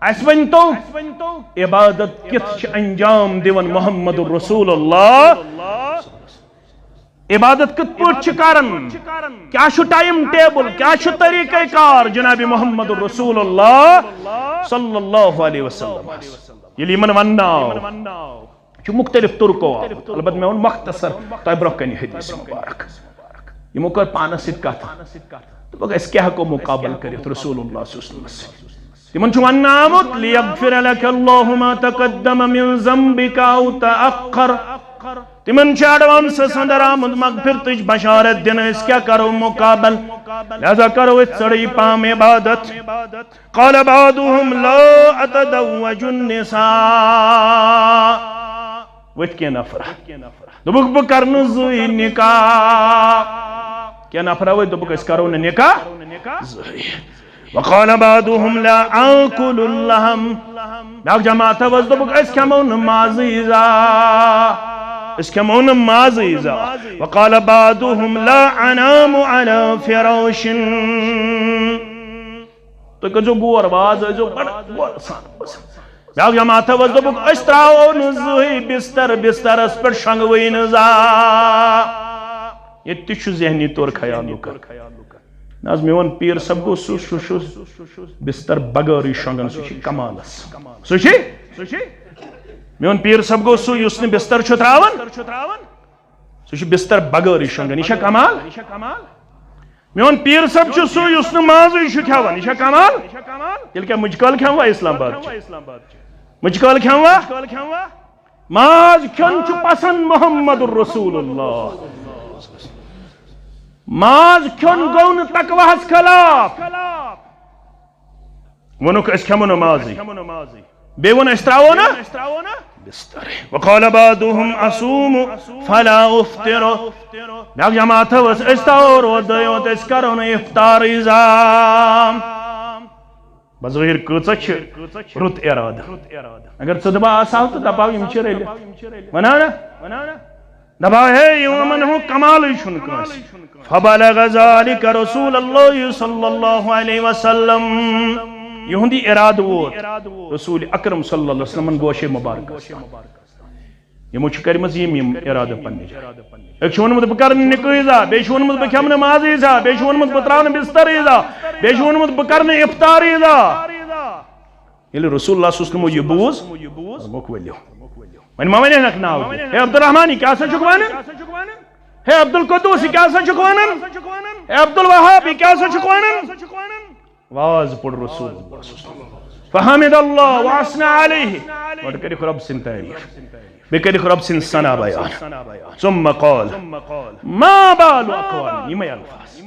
اس ونتو عبادت کت انجام دیون محمد الرسول اللہ، عبادت کت پٲٹھۍ چھِ کران، کیا چھُ ٹائم ٹیبل، کیا چھُ طریقہ کار جناب محمد الرسول اللہ صلی اللہ علیہ وسلم. ییٚلہِ یمن ونناو چھُ مختلف طرقو آمُت، البتہ مےٚ ووٚن مختصر تۄہہِ برونٛہہ کنہِ حدیث مبارک. یمو کٔر پانس سۭتۍ کتھ، دوٚپُکھ أسۍ کیٛاہ ہٮ۪کو مُقابل کٔرِتھ رسول اللہ صلی اللہ علیہ وسلم سۭتۍ. تمن چھُ وننہٕ آمُت لیغفر لك اللہ ما تقدم من ذنبك او تأخر. تمن چھُ ایڈوانسس اندر آمُت مغفرتٕچ بشارت دِنہٕ. أسۍ کیٛاہ کرو مُقابل، لہذا کرو أسۍ ژٔرٕے پہم عبادت. قال بعضهم لا اتزوج النساء. ؤتھۍ کینٛہہ نفرا دوٚپُکھ بہٕ کرٕ نہٕ زٕے نکاح. کینٛہہ نفرا ؤتھۍ دوٚپُکھ أسۍ کرو نہٕ نکاح زٕے. وقال بعضهم لا آكل اللحم. بیاکھ جماعت ؤژھ دوٚپُکھ أسۍ کھٮ۪مو نہٕ مازٕے زانٛہہ، أسۍ کھٮ۪مو نہٕ مازٕے زانٛہہ. وقال بعضهم لا انام على فراش. تُہۍ کٔرۍزیو غور، واز ٲسۍزیو بڑٕ غورٕ سان. بیاکھ جماعت ؤژھ دوٚپُکھ أسۍ ترٛاوو نہٕ زٕہٕے بستر بسترس پٮ۪ٹھ شۄنٛگوٕے نہٕ زانٛہہ. ییٚتہِ تہِ چھُ ذہنی طور خیال لُکن. ناز میون پیر صاحب گو سُہ بستر بغٲرٕے شۄنٛگان، سُہ چھُ کمالس. سُہ چھُ میون پیر صاحب گو سُہ یُس نہٕ بستر چھُ ترٛاوان، سُہ چھُ بستر بغٲرٕے شۄنٛگان. یہِ چھا کمال؟ میون پیر صاحب چھُ سُہ یُس نہٕ مازٕے چھُ کھٮ۪وان. یہِ چھا کمال؟ تیٚلہِ کیٛاہ مُجہِ کٲلۍ کھٮ۪موا اسلام آباد؟ مُجہِ کٲلۍ کھٮ۪موا؟ ماز کھیوٚن چھُ پسنٛد محمد الرسول اللہ. ماز کھیوٚن گوٚو نہٕ تقواہس خلاف. ووٚنُکھ أسۍ کھٮ۪مو نہٕ مازٕے، بیٚیہِ ووٚن أسۍ ترٛاوو نہٕ بستر. وقال بعضهم اصوم فلا افطر. بیاکھ جماعت ؤژھ أسۍ تھاوو روزدَے یوت، أسۍ کرو نہٕ افطارٕے زانٛہہ. بظٲہِر کۭژاہ چھِ رُت ارادٕ. اگر ژٕ دپہٕ آسہو تہٕ دپہو یِم چھِ رٔلِتھ، وَنان نا دپہو ہے یِمن ہُنٛد کمالٕے چھُنہٕ کٲنٛسہِ. فبلغ ذلك رسول اللہ صلی اللہ علیہ وسلم. یہُنٛد یہِ ارادٕ ووت رسول اکرم صلی اللہ علیہ وسلمن گوشے مبارک. یمو چھِ کٔرمٕژ یِم ارادٕ پننہِ جایہِ. أکۍ چھُ ووٚنمُت بہٕ کرٕ نہٕ نِکٲحٕے زانٛہہ، بیٚیہِ چھُ ووٚنمُت بہٕ کھٮ۪مہٕ نہٕ مازٕے زانٛہہ، بیٚیہِ چھُ ووٚنمُت بہٕ ترٛاوٕ نہٕ بسترٕے زانٛہہ، بیٚیہِ چھُ ووٚنمُت بہٕ کرٕ نہٕ افطارٕے زانٛہہ. ییٚلہِ رسول اللہ صلی اللہ علیہ وسلمو یہِ بوٗز دوٚپُکھ ؤلِو وۄنۍ ما ونٮ۪کھ ناو. ہے عبدالرحمان یہِ کیٛاہ سا چھُکھ ونان؟ ہے عبدالقدوس یہِ کیٛاہ سا چھُکھ ونان؟ ہے عبدالوہاب یہِ کیٛاہ سا چھُکھ ونان؟ واز پوٚر رسول اللہ صلی اللہ علیہ وسلم. فحمد اللہ واسنا علیہ اور کرک رب سن تعریف بکرک رب سن ثنا بیان ثم قال ما بال اقوام یہ الفاظ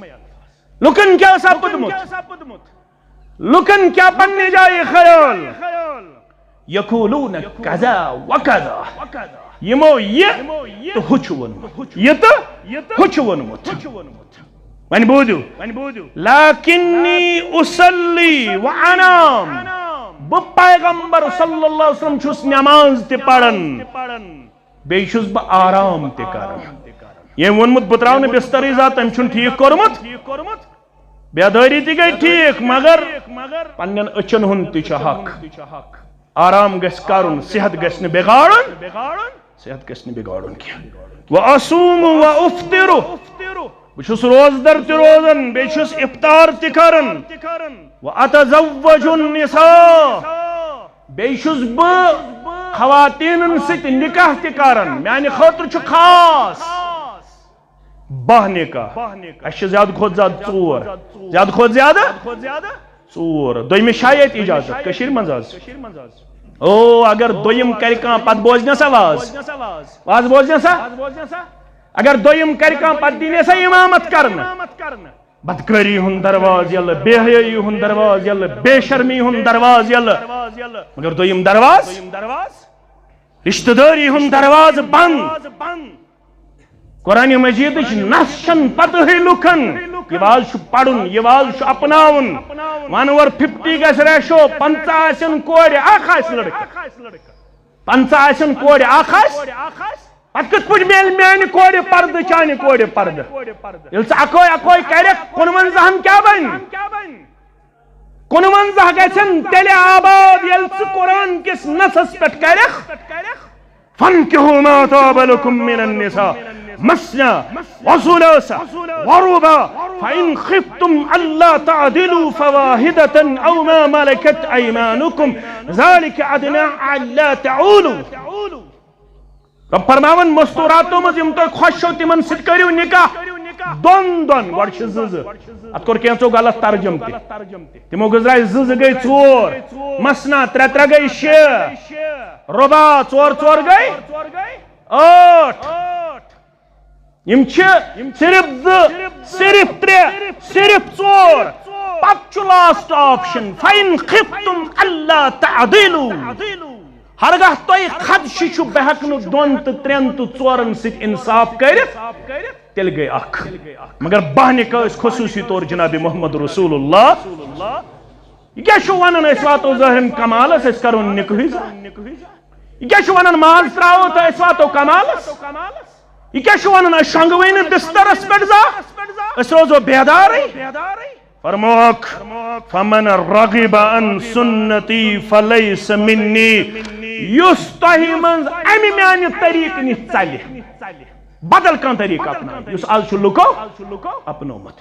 لکن کیا سپدمت لکن کیا پننے جائے خیال یقولون کذا وکذا یمو یہ تو ہچ ونمت یہ تو ہچ ونمت ون بودو لیکنی اصلی وانام بہ پیغمبر صلی اللہ علیہ وسلم چھس نماز تے پڑھن بے چھس بہ آرام تے کرن یہ ونمت بتراو نے بستری ذات تم چھن ٹھیک کورمت بیداری تی گئی ٹھیک مگر پنن اچن ہن تی چھ حق آرام گس کرن صحت گس نہ بگاڑن صحت گس نہ بگاڑن کیا واصوم وافطر بچھس روزدر تی روزن بے چھس افطار تی کرن واتزوج النساء بے چھس بہ خواتین ست نکاح تی کرن میانہ خاطر چھ خاص بہ نکاح اش زیادہ کھوت زیادہ ژور زیادہ کھوت زیادہ ژور دویمہ شاید اجازت کشیر منز او اگر دویم کر کان پت بوزنہ سا واز بوزنہ سا اگر دویم کر کان پت دینے سا امامت کرنا بدکاری ہن درواز یل بے حیائی ہن درواز یل بے شرمی ہن درواز یل مگر دویم درواز رشتہ داری ہن دروازہ بند قرآن مجید نشن پتہ لکھن یہ واز پڑھن یہ واز اپناون 1 over 50 گس ریشو 50 آسن کوڑ اخ آس لڑکہ 50 آسن کوڑ اخ آس پتہ کت پٹ میل میانہ کوڑ پرد چانہ کوڑ پرد یل ژ اکوئی کرک 55 کیا بن 55 گژھن تیلہ آباد یل ژ قرآن کس نصس پٹ کرک فانكحوا ما طاب لكم من النساء مثنى وثلاث ورباع فإن خفتم ألا تعدلوا فواحدة أو ما ملكت أيمانكم ذلك أدنى ألا تعولوا رب فرماون مستوراتو مز یم تو خوش ہو تمن ست کریو نکاح دون گوڑ چھ زز ات کور کینچو غلط ترجم تے تمو گزرائے زز گئی 4 مسنا 3 گئی 6 ربا 4 گئی 8 یم چھ صرف 3 صرف 4 پت چھ لاسٹ آپشن فین خفتم اللہ تعدلوا ہرگاہ توئی خدشہ چھ بہک نہ 2 تو 3 تو 4 ست انصاف کرت تیل گئی اخ مگر بہ نکاح خصوصی طور جناب محمد رسول اللہ یہ کیا چھ ونان اس واتو ظاہرن کمالس اس کرون نکاح یہ کیا چھ ونان ماز تراو تو اس واتو کمالس یہ کیا چھ ونان شنگوین بسترس پٹ زا اس روزو بیداری فرموک فمن رغب عن سنتی فلیس منی یس تہی منز امی میانی طریق نی چلی بدل کان طریق اپنا یس آج چھ لکو اپنومت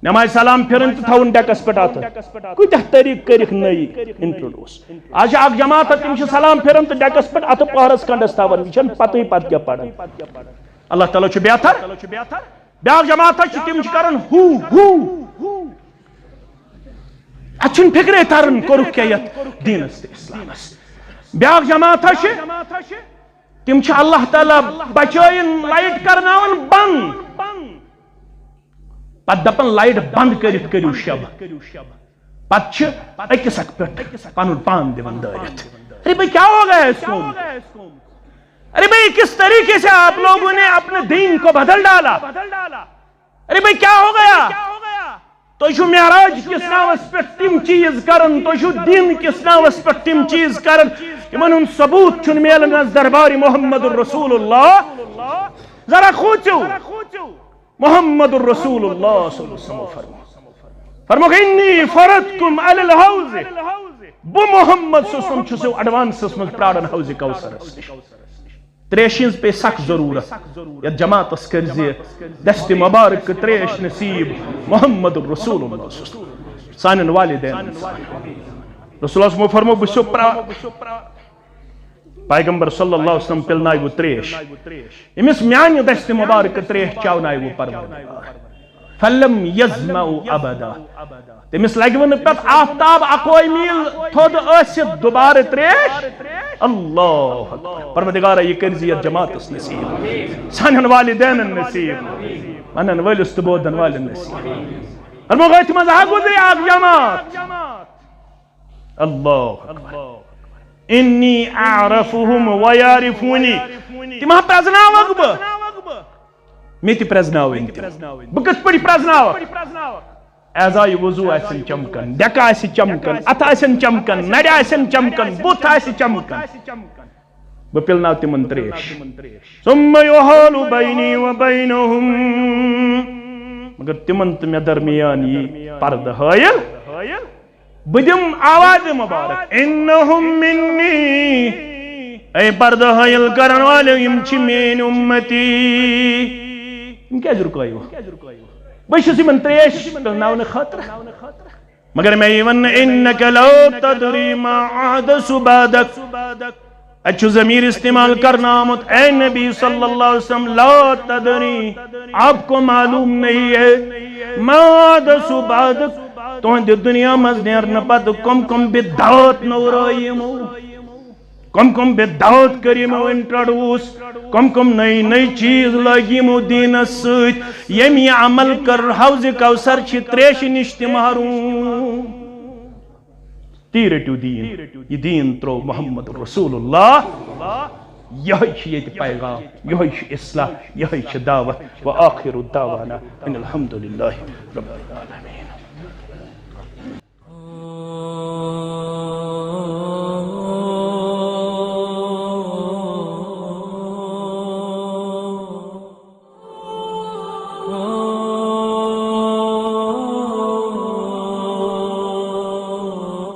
نماز سلام پھرن تو تھاون ڈیکس پٹ آتا کوئی طریق کرک نئی انٹروڈوس آج اک جماعت تم چھ سلام پھرن تو ڈیکس پٹ ات پہرس کنڈس تھاون وچن پتہ پت کیا پڑھن اللہ تعالی چھ بہتر بیاکھ جماعت چھ تم چھ کرن ہو اچھن فکرے ترن کورک کیا یت دینس تے اسلامس بیاکھ جماعت چھ تم چھ اللہ تعالی بچائن لائٹ کرناون بند پت دپن لائٹ بند کرت کریو شب پت چھ اکس اک پٹ پن پان دون دارت ارے بھائی کیا ہو گیا اس قوم ارے بھائی کس طریقے سے آپ لوگوں نے اپنے دین کو بدل ڈالا ارے بھائی کیا ہو گیا تو چھو معراج کس ناوس پہ تم چیز کرن تو چھو دین کس ناوس پہ تم چیز کرن یمن ہن ثبوت چھن میلن از دربار محمد الرسول اللہ ذرا کھوچو محمد الرسول اللہ صلی اللہ علیہ وسلم فرمو کہ انی فرضکم علی الحوض بو محمد صلی اللہ علیہ وسلم چھو ایڈوانس من پرادن حوض کوثر تریشنز پہ سخت ضرورت یا جماعت اسکر زی دست مبارک تریش نصیب محمد الرسول اللہ سانن والدین رسول اللہ فرمو بسو پرا پیغمبر صلی اللہ علیہ وسلم پلنائی وہ تریش امس میانی دست مبارک تریش چاونائی وہ پروردگار فلم یظمأ ابدا تمس لگہ ون پت آفتاب اکوئی میل تھود ٲسِتھ دوبارٕ تریش اللہ اکبر پروردگارہ یہ کرزی یتھ جماعتس نصیب سانن والدینن نصیب ونن وٲلِس تہٕ بودن والٮ۪ن نصیب فرمو أتھۍ منٛز ہا گُزرِ اکھ جماعت اللہ اکبر انی اعرفہم ویعرفونی تم ہا پرزناوکھ بہٕ مےٚ تہِ پرزناوٕنۍ تِم بہٕ کِتھ پٲٹھۍ پرزناوکھ اعضاء وضو آسن چمکن ڈیکہ آسہِ چمکن اتھ آسن چمکن نرِ آسن چمکن بُتھ آسہِ چمکن بہٕ پِلناو تِمن تریش ثم یحال بینی وبینہم مگر تِمن تہٕ مےٚ درمیان یی پردٕ ہٲیِل بہٕ دِمہٕ آوازِ مبارک انہم منی اے پردٕ ہٲیِل کرن والٮ۪و یِم چھِ میٲنۍ اُمتی یِم کیازِ رُکٲیِو بہٕ چھُس یِمن تریش پِلناونہٕ خٲطرٕ مگر مےٚ یی وننہٕ انک لا تدری ما احدث بعدک اتھ چھُ ضمیٖر استعمال کرنہٕ آمُت اے نبی صلی اللہ علیہ وسلم لا تدری آپ کو معلوم نہیں ہے ما احدث بعدک تہنٛدِ دُنیا منٛز نیرنہٕ پتہٕ کم بدعات نوٚورٲے یِمو کم بدعات کٔرۍ یِمو انٹروڈیوس کم نئی چیز لٲگۍ یِمو دیٖنس سۭتۍ ییٚمۍ یہِ عمل کر حوضِ کوثر چھِ تریشہِ نِش تہِ محروٗم تی رٔٹِو دیٖن یہِ دیٖن ترٛوو محمد رسول اللہ یہوے چھُ ییٚتہِ پیغام یہوے چھُ اصلاح یہوے چھِ دعوت وآخر دعوانا ان الحمد للہ رب العالمین